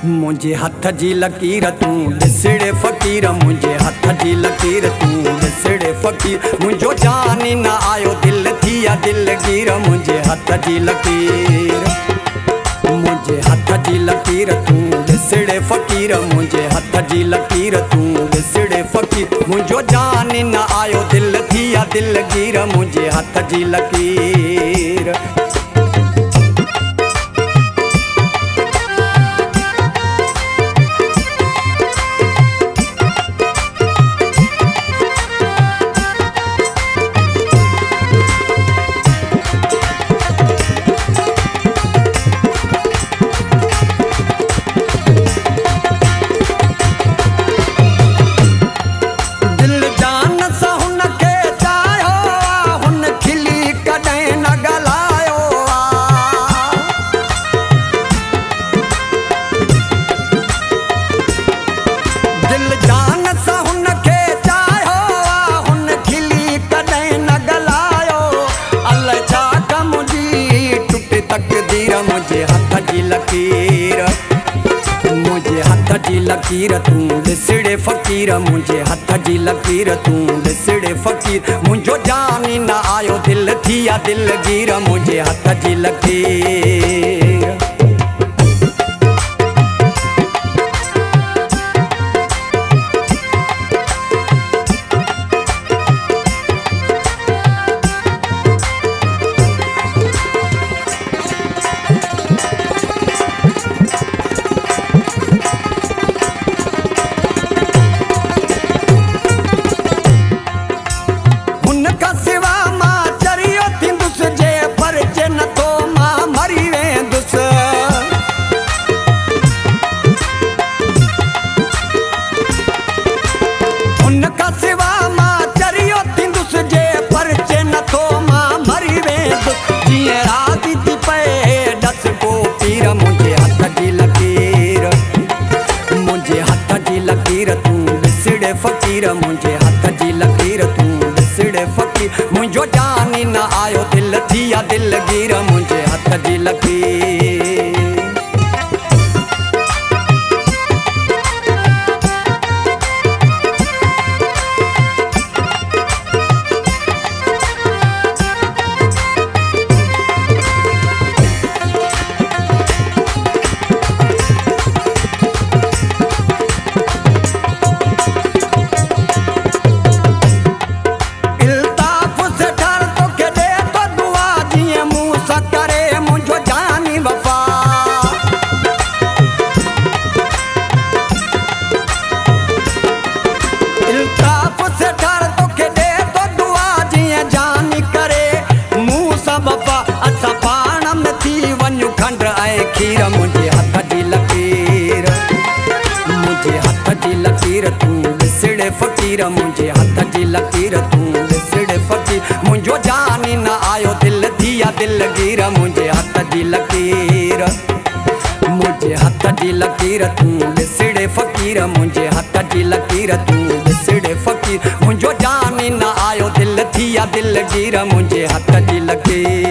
मुझे हथ जी लकीर तू ॾिसड़े फ़कीर, मुझे हथ जी लकीर तू ॾिसड़े फ़कीर, मुझो जानी न आयो दिल थिया दिलगीर, मुझे हथ जी लकीर, मुझे हथ जी लकीर तू ॾिसड़े फ़कीर, मुझे हथ जी लकीर तू ॾिसड़े फ़कीर, मुझो जानी न आयो दिल थिया दिलगीर, मुझे हथ जी लकीर। मुझे हथ जी लकीर, मुझे हथ जी लकीर तू ॾिसड़े फ़कीर, मुझे हथ जी लकीर तू ॾिसड़े फ़कीर, मुझो जानी न आयो दिल थिया दिलगीर, मुझे हथ जी लकीर। मुझे हथ जी लकीर, मुझे हथ जी लकीर तू ॾिसड़े फ़कीर, मुझे हथ जी लकीर तू ॾिसड़े फ़कीर, मुझो जानी न आयो दिल थिया दिलगीर, मुझे हथ जी लकीर। खीर मुझे हथ जी लकीर, मुझे हथ जी लकीर तू ॾिसड़े फ़कीर, मुझे हथ जी लकीर तू ॾिसड़े फ़कीर, मुझो जानी न आयो दिल थिया दिलगीर, मुझे हथ जी लकीर, मुझे हथ जी लकीर तू ॾिसड़े फ़कीर, मुझे हथ जी लकीर तू ॾिसड़े फ़कीर, मुझो जानी न आयो दिल थिया दिलगीर, मुझे हथ जी लकीर।